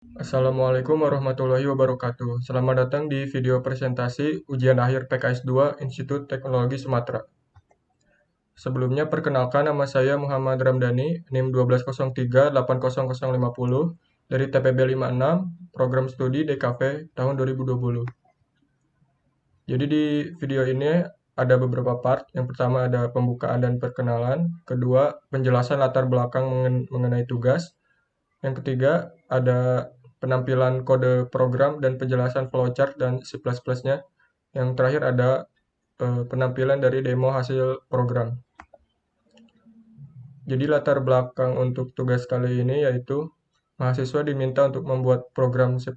Assalamualaikum warahmatullahi wabarakatuh. Selamat datang di video presentasi ujian akhir PKS 2 Institut Teknologi Sumatera. Sebelumnya perkenalkan, nama saya Muhammad Ramdhani, NIM 120380050 dari TPB 56, Program Studi DKV tahun 2020. Jadi di video ini ada beberapa part. Yang pertama ada pembukaan dan perkenalan, kedua penjelasan latar belakang mengenai tugas, yang ketiga ada penampilan kode program dan penjelasan flowchart dan C++-nya. Yang terakhir ada penampilan dari demo hasil program. Jadi latar belakang untuk tugas kali ini yaitu mahasiswa diminta untuk membuat program C++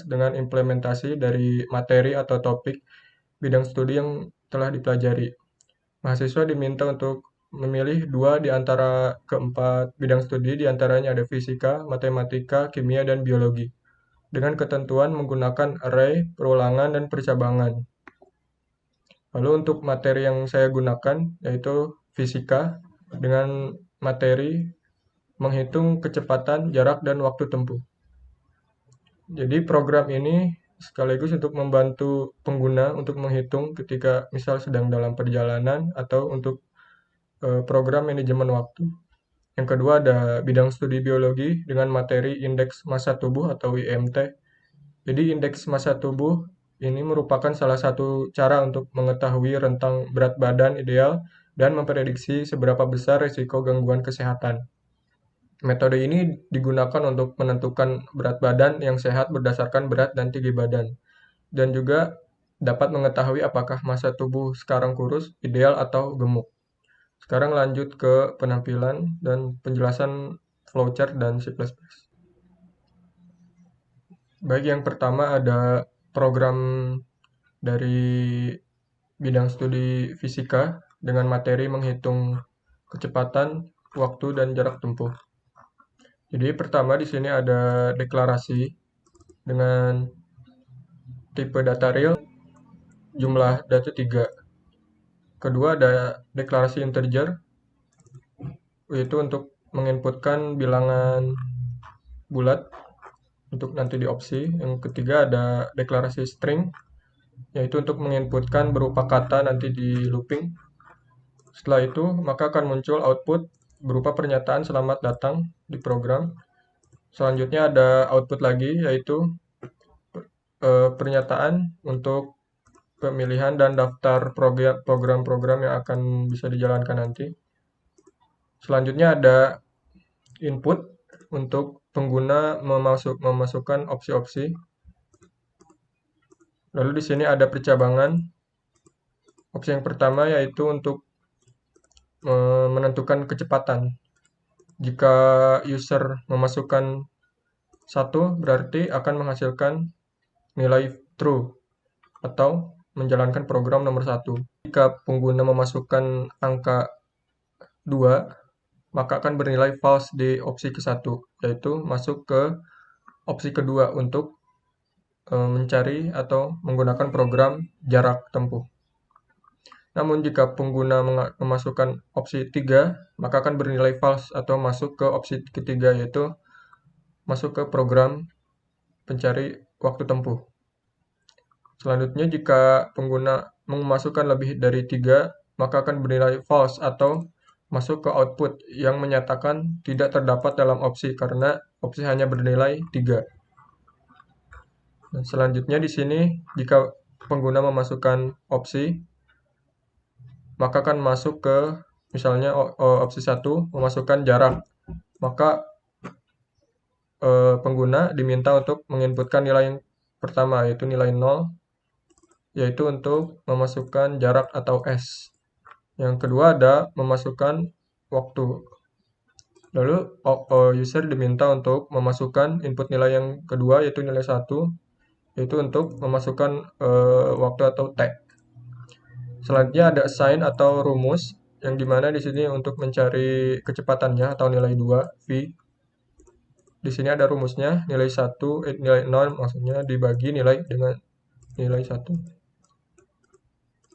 dengan implementasi dari materi atau topik bidang studi yang telah dipelajari. Mahasiswa diminta untuk memilih dua di antara keempat bidang studi, di antaranya ada fisika, matematika, kimia, dan biologi, dengan ketentuan menggunakan array, perulangan, dan percabangan. Lalu untuk materi yang saya gunakan yaitu fisika dengan materi menghitung kecepatan, jarak, dan waktu tempuh. Jadi program ini sekaligus untuk membantu pengguna untuk menghitung ketika misal sedang dalam perjalanan atau untuk program manajemen waktu. Yang kedua ada bidang studi biologi dengan materi indeks massa tubuh atau IMT. Jadi indeks massa tubuh ini merupakan salah satu cara untuk mengetahui rentang berat badan ideal dan memprediksi seberapa besar risiko gangguan kesehatan. Metode ini digunakan untuk menentukan berat badan yang sehat berdasarkan berat dan tinggi badan, dan juga dapat mengetahui apakah massa tubuh sekarang kurus, ideal, atau gemuk. Sekarang lanjut ke penampilan dan penjelasan flowchart dan C++. Baik, yang pertama ada program dari bidang studi fisika dengan materi menghitung kecepatan, waktu, dan jarak tempuh. Jadi pertama di sini ada deklarasi dengan tipe data real, jumlah data 3. Kedua ada deklarasi integer, yaitu untuk menginputkan bilangan bulat untuk nanti di opsi. Yang ketiga ada deklarasi string, yaitu untuk menginputkan berupa kata nanti di looping. Setelah itu maka akan muncul output berupa pernyataan selamat datang di program. Selanjutnya ada output lagi, yaitu pernyataan untuk pemilihan dan daftar program-program yang akan bisa dijalankan nanti. Selanjutnya ada input untuk pengguna memasukkan opsi-opsi. Lalu di sini ada percabangan. Opsi yang pertama yaitu untuk menentukan kecepatan. Jika user memasukkan 1, berarti akan menghasilkan nilai true atau menjalankan program nomor 1. Jika pengguna memasukkan angka 2, maka akan bernilai false di opsi ke-1, yaitu masuk ke opsi kedua untuk mencari atau menggunakan program jarak tempuh. Namun jika pengguna memasukkan opsi 3, maka akan bernilai false atau masuk ke opsi ketiga, yaitu masuk ke program pencari waktu tempuh. Selanjutnya jika pengguna memasukkan lebih dari 3, maka akan bernilai false atau masuk ke output yang menyatakan tidak terdapat dalam opsi karena opsi hanya bernilai 3. Dan selanjutnya di sini jika pengguna memasukkan opsi, maka akan masuk ke misalnya opsi 1 memasukkan jarak. Maka pengguna diminta untuk menginputkan nilai yang pertama, yaitu nilai 0, yaitu untuk memasukkan jarak atau S. Yang kedua ada memasukkan waktu. Lalu user diminta untuk memasukkan input nilai yang kedua, yaitu nilai 1, yaitu untuk memasukkan waktu atau T. Selanjutnya ada assign atau rumus, yang dimana di sini untuk mencari kecepatannya atau nilai 2, V. Di sini ada rumusnya, nilai 1, nilai 0 maksudnya dibagi nilai dengan nilai 1.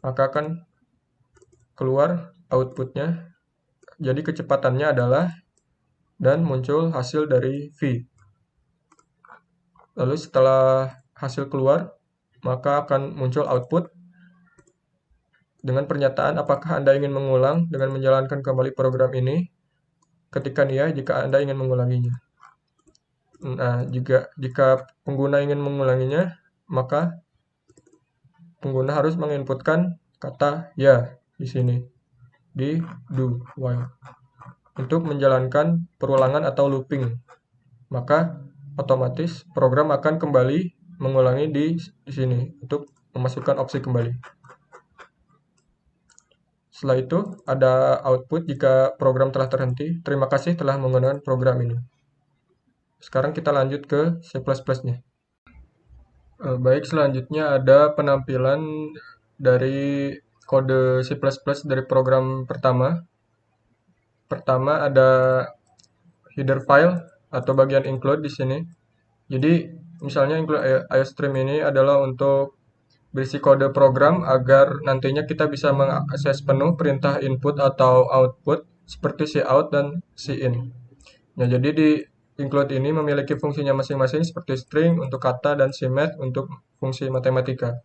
Maka akan keluar outputnya. Jadi kecepatannya adalah dan muncul hasil dari V. Lalu setelah hasil keluar, maka akan muncul output dengan pernyataan apakah Anda ingin mengulang dengan menjalankan kembali program ini. Ketikkan ya jika Anda ingin mengulanginya. Nah, jika pengguna ingin mengulanginya, maka pengguna harus menginputkan kata ya di sini, di do while. Untuk menjalankan perulangan atau looping, maka otomatis program akan kembali mengulangi di sini untuk memasukkan opsi kembali. Setelah itu, ada output jika program telah terhenti. Terima kasih telah menggunakan program ini. Sekarang kita lanjut ke C++-nya. Baik, selanjutnya ada penampilan dari kode C++ dari program pertama. Pertama ada header file atau bagian include di sini. Jadi, misalnya include iostream ini adalah untuk berisi kode program agar nantinya kita bisa mengakses penuh perintah input atau output seperti cout dan cin. Nah, jadi di include ini memiliki fungsinya masing-masing seperti string untuk kata dan cmath untuk fungsi matematika.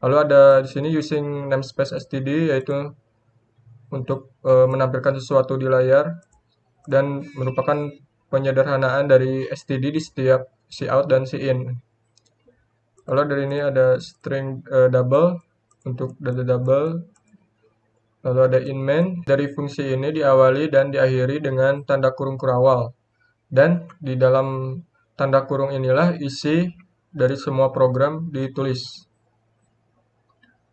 Lalu ada di sini using namespace std yaitu untuk menampilkan sesuatu di layar dan merupakan penyederhanaan dari std di setiap cout dan cin. Lalu dari ini ada string double untuk data double. Lalu ada in main. Dari fungsi ini diawali dan diakhiri dengan tanda kurung kurawal. Dan di dalam tanda kurung inilah isi dari semua program ditulis.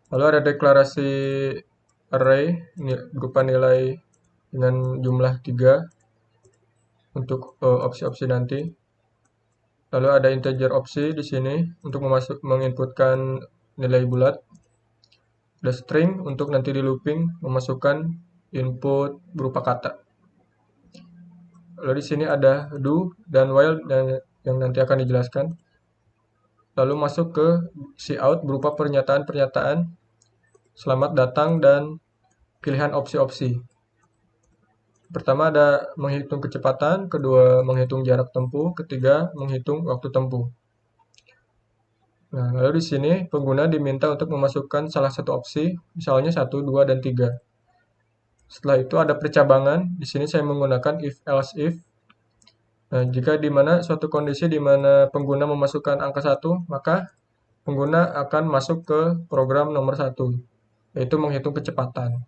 Lalu ada deklarasi array berupa nilai dengan jumlah 3 untuk opsi-opsi nanti. Lalu ada integer opsi di sini untuk menginputkan nilai bulat. Ada string untuk nanti di looping memasukkan input berupa kata. Lalu di sini ada do dan while yang nanti akan dijelaskan. Lalu masuk ke cout berupa pernyataan-pernyataan selamat datang dan pilihan opsi-opsi. Pertama ada menghitung kecepatan, kedua menghitung jarak tempuh, ketiga menghitung waktu tempuh. Nah, lalu di sini pengguna diminta untuk memasukkan salah satu opsi, misalnya 1, 2, dan 3. Setelah itu ada percabangan, di sini saya menggunakan if else if. Nah, jika di mana suatu kondisi di mana pengguna memasukkan angka 1, maka pengguna akan masuk ke program nomor 1, yaitu menghitung kecepatan.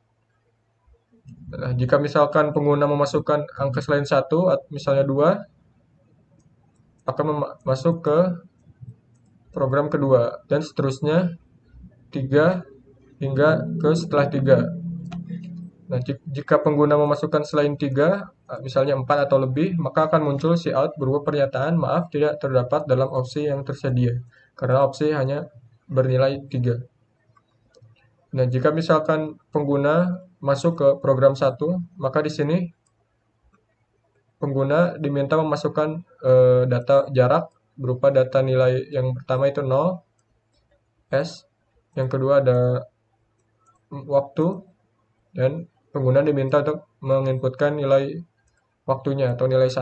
Nah, jika misalkan pengguna memasukkan angka selain 1, misalnya 2, akan masuk ke program kedua, dan seterusnya 3 hingga ke setelah 3. Nah, jika pengguna memasukkan selain 3, misalnya 4 atau lebih, maka akan muncul cout berupa pernyataan maaf tidak terdapat dalam opsi yang tersedia, karena opsi hanya bernilai 3. Nah, jika misalkan pengguna masuk ke program 1, maka di sini pengguna diminta memasukkan data jarak berupa data nilai yang pertama itu 0, S, yang kedua ada waktu, dan pengguna diminta untuk menginputkan nilai waktunya atau nilai 1.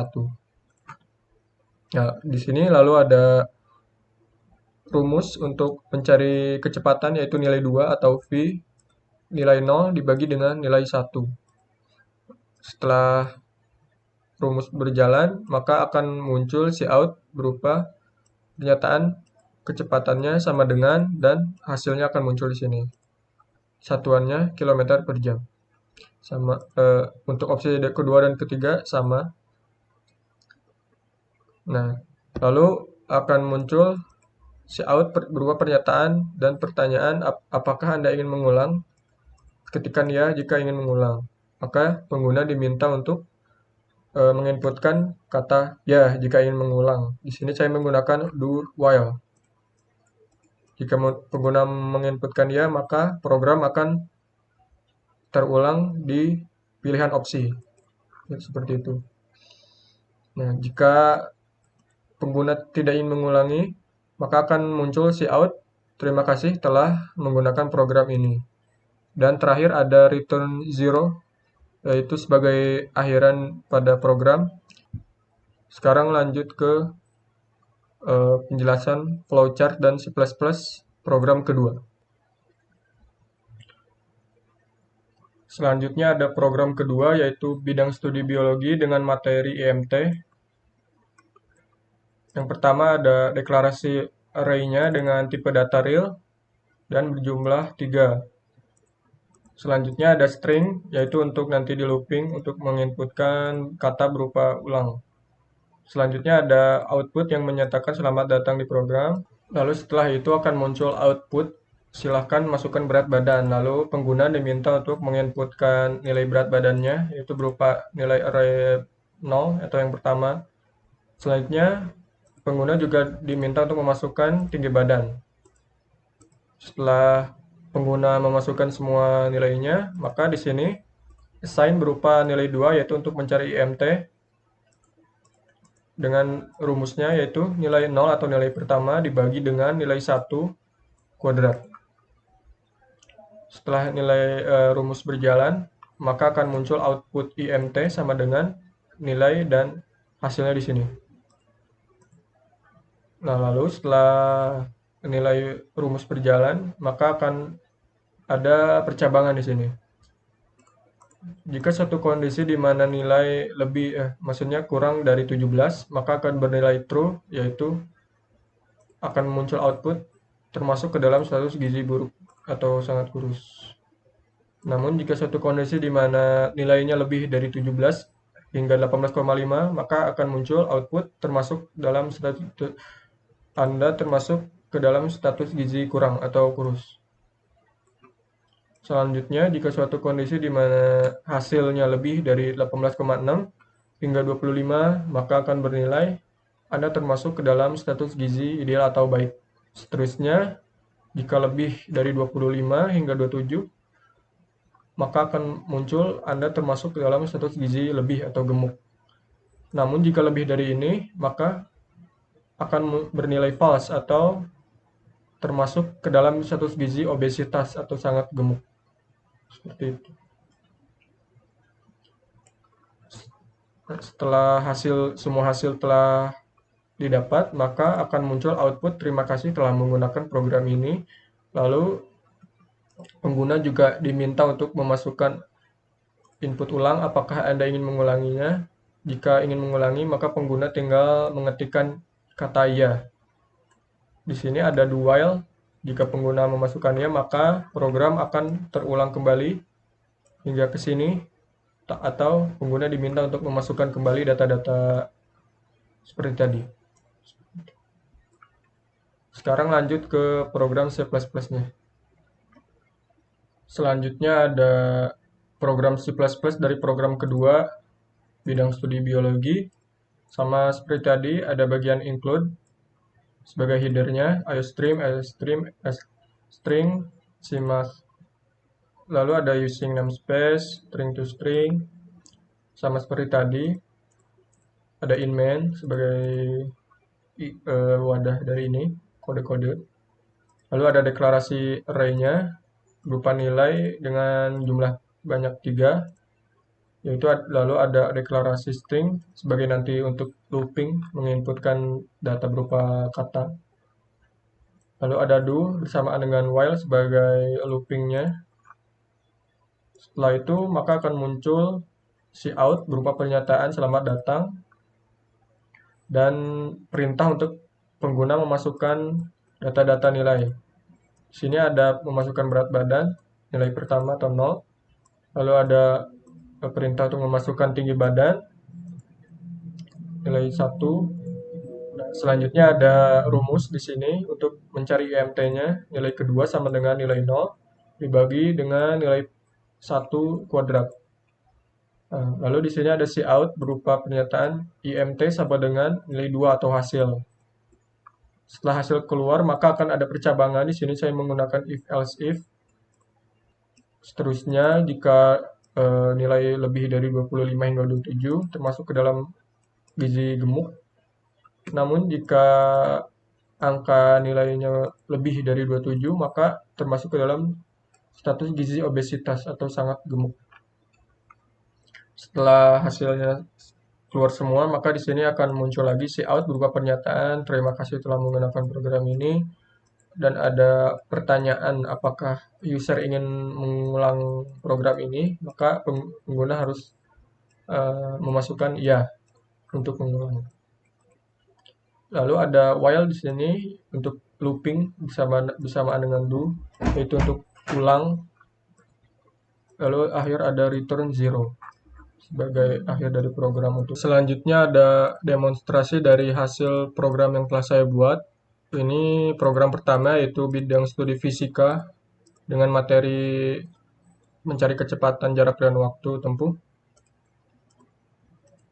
Nah, di sini lalu ada rumus untuk mencari kecepatan yaitu nilai 2 atau V, nilai 0 dibagi dengan nilai 1. Setelah rumus berjalan, maka akan muncul cout berupa pernyataan kecepatannya sama dengan dan hasilnya akan muncul di sini. Satuannya kilometer per jam. Sama untuk opsi kedua dan ketiga sama. Nah, lalu akan muncul cout berupa pernyataan dan pertanyaan apakah Anda ingin mengulang. Ketikkan ya jika ingin mengulang. Maka pengguna diminta untuk menginputkan kata ya jika ingin mengulang. Di sini saya menggunakan do while. Jika pengguna menginputkan ya, maka program akan terulang di pilihan opsi. Seperti itu. Nah, jika pengguna tidak ingin mengulangi, maka akan muncul cout. Terima kasih telah menggunakan program ini. Dan terakhir ada return 0, yaitu sebagai akhiran pada program. Sekarang lanjut ke penjelasan flowchart dan C++ program kedua. Selanjutnya ada program kedua yaitu bidang studi biologi dengan materi IMT. Yang pertama ada deklarasi array-nya dengan tipe data real dan berjumlah 3. Selanjutnya ada string, yaitu untuk nanti di looping untuk menginputkan kata berupa ulang. Selanjutnya ada output yang menyatakan selamat datang di program. Lalu setelah itu akan muncul output, silahkan masukkan berat badan. Lalu pengguna diminta untuk menginputkan nilai berat badannya, yaitu berupa nilai array 0 atau yang pertama. Selanjutnya, pengguna juga diminta untuk memasukkan tinggi badan. Setelah pengguna memasukkan semua nilainya, maka di sini assign berupa nilai 2 yaitu untuk mencari IMT dengan rumusnya yaitu nilai 0 atau nilai pertama dibagi dengan nilai 1 kuadrat. Setelah nilai rumus berjalan, maka akan muncul output IMT sama dengan nilai dan hasilnya di sini. Nah, lalu setelah nilai rumus berjalan, maka akan ada percabangan di sini. Jika suatu kondisi di mana nilai maksudnya kurang dari 17, maka akan bernilai true, yaitu akan muncul output termasuk ke dalam status gizi buruk atau sangat kurus. Namun jika suatu kondisi di mana nilainya lebih dari 17 hingga 18,5, maka akan muncul output termasuk dalam status Anda termasuk ke dalam status gizi kurang atau kurus. Selanjutnya, jika suatu kondisi di mana hasilnya lebih dari 18,6 hingga 25, maka akan bernilai Anda termasuk ke dalam status gizi ideal atau baik. Seterusnya, jika lebih dari 25 hingga 27, maka akan muncul Anda termasuk ke dalam status gizi lebih atau gemuk. Namun jika lebih dari ini, maka akan bernilai false atau termasuk ke dalam status gizi obesitas atau sangat gemuk. Seperti itu. Setelah semua hasil telah didapat, maka akan muncul output terima kasih telah menggunakan program ini. Lalu pengguna juga diminta untuk memasukkan input ulang apakah Anda ingin mengulanginya. Jika ingin mengulangi, maka pengguna tinggal mengetikkan kata ya. Di sini ada do while. Jika pengguna memasukkannya, maka program akan terulang kembali hingga ke sini, atau pengguna diminta untuk memasukkan kembali data-data seperti tadi. Sekarang lanjut ke program C++-nya. Selanjutnya ada program C++ dari program kedua, bidang studi biologi. Sama seperti tadi, ada bagian include sebagai headernya, IOStream, string, CMath. Lalu ada using namespace, string to string, sama seperti tadi. Ada in main sebagai wadah dari ini, kode-kode. Lalu ada deklarasi array-nya berupa nilai dengan jumlah banyak 3, yaitu lalu ada deklarasi string sebagai nanti untuk looping menginputkan data berupa kata. Lalu ada do bersamaan dengan while sebagai loopingnya. Setelah itu maka akan muncul cout berupa pernyataan selamat datang dan perintah untuk pengguna memasukkan data-data nilai. Di sini ada memasukkan berat badan, nilai pertama atau 0. Lalu ada perintah untuk memasukkan tinggi badan, nilai 1. Nah, selanjutnya ada rumus di sini untuk mencari IMT-nya, nilai kedua sama dengan nilai 0 dibagi dengan nilai 1 kuadrat. Nah, lalu di sini ada cout berupa pernyataan IMT sama dengan nilai 2 atau hasil. Setelah hasil keluar, maka akan ada percabangan. Di sini saya menggunakan if else if. Seterusnya, jika nilai lebih dari 25 hingga 27 termasuk ke dalam gizi gemuk. Namun jika angka nilainya lebih dari 27, maka termasuk ke dalam status gizi obesitas atau sangat gemuk. Setelah hasilnya keluar semua, maka di sini akan muncul lagi cout berupa pernyataan, terima kasih telah menggunakan program ini, dan ada pertanyaan apakah user ingin mengulang program ini, maka pengguna harus memasukkan ya untuk mengulang. Lalu ada while di sini untuk looping bersamaan dengan do, yaitu untuk ulang. Lalu akhir ada return 0 sebagai akhir dari program. Untuk selanjutnya ada demonstrasi dari hasil program yang telah saya buat. Ini program pertama yaitu bidang studi fisika dengan materi mencari kecepatan jarak dan waktu tempuh.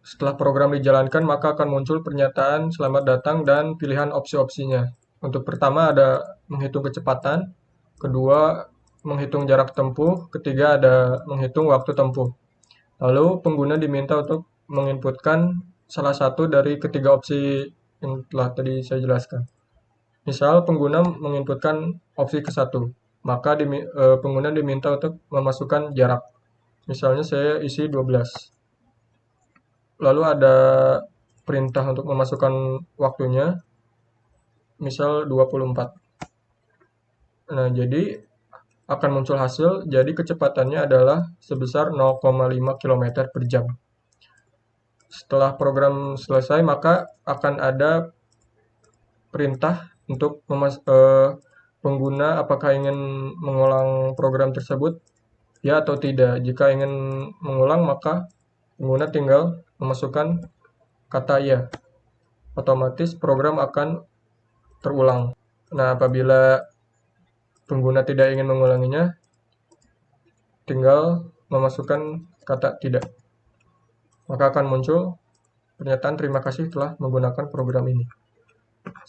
Setelah program dijalankan, maka akan muncul pernyataan selamat datang dan pilihan opsi-opsinya. Untuk pertama ada menghitung kecepatan, kedua menghitung jarak tempuh, ketiga ada menghitung waktu tempuh. Lalu pengguna diminta untuk menginputkan salah satu dari ketiga opsi yang telah tadi saya jelaskan. Misal pengguna menginputkan opsi ke-1, maka pengguna diminta untuk memasukkan jarak. Misalnya saya isi 12. Lalu ada perintah untuk memasukkan waktunya, misal 24. Nah, jadi akan muncul hasil, jadi kecepatannya adalah sebesar 0,5 km per jam. Setelah program selesai, maka akan ada perintah untuk pengguna apakah ingin mengulang program tersebut, ya atau tidak. Jika ingin mengulang, maka pengguna tinggal memasukkan kata ya. Otomatis program akan terulang. Nah, apabila pengguna tidak ingin mengulanginya, tinggal memasukkan kata tidak. Maka akan muncul pernyataan terima kasih telah menggunakan program ini.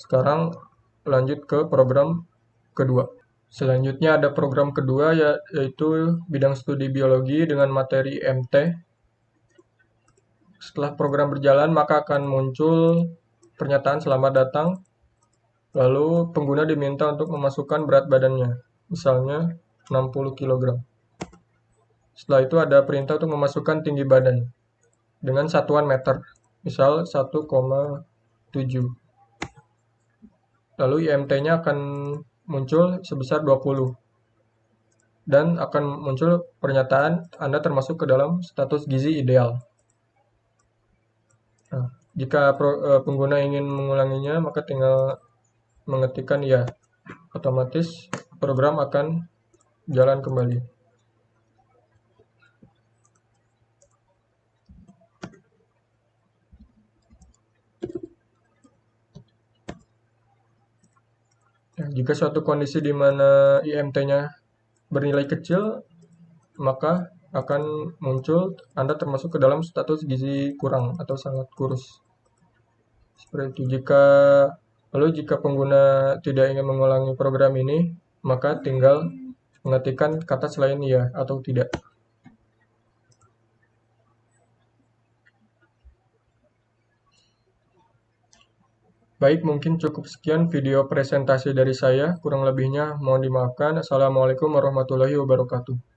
Sekarang lanjut ke program kedua. Selanjutnya ada program kedua yaitu bidang studi biologi dengan materi MT. Setelah program berjalan, maka akan muncul pernyataan selamat datang. Lalu pengguna diminta untuk memasukkan berat badannya, misalnya 60 kg. Setelah itu ada perintah untuk memasukkan tinggi badan dengan satuan meter, misal 1,7. Lalu IMT-nya akan muncul sebesar 20. Dan akan muncul pernyataan Anda termasuk ke dalam status gizi ideal. Nah, jika pengguna ingin mengulanginya, maka tinggal mengetikkan ya. Otomatis program akan jalan kembali. Nah, jika suatu kondisi di mana IMT-nya bernilai kecil, maka akan muncul Anda termasuk ke dalam status gizi kurang atau sangat kurus. Seperti itu. Jika pengguna tidak ingin mengulangi program ini, maka tinggal mengetikkan kata selain iya atau tidak. Baik, mungkin cukup sekian video presentasi dari saya. Kurang lebihnya mohon dimaafkan. Assalamualaikum warahmatullahi wabarakatuh.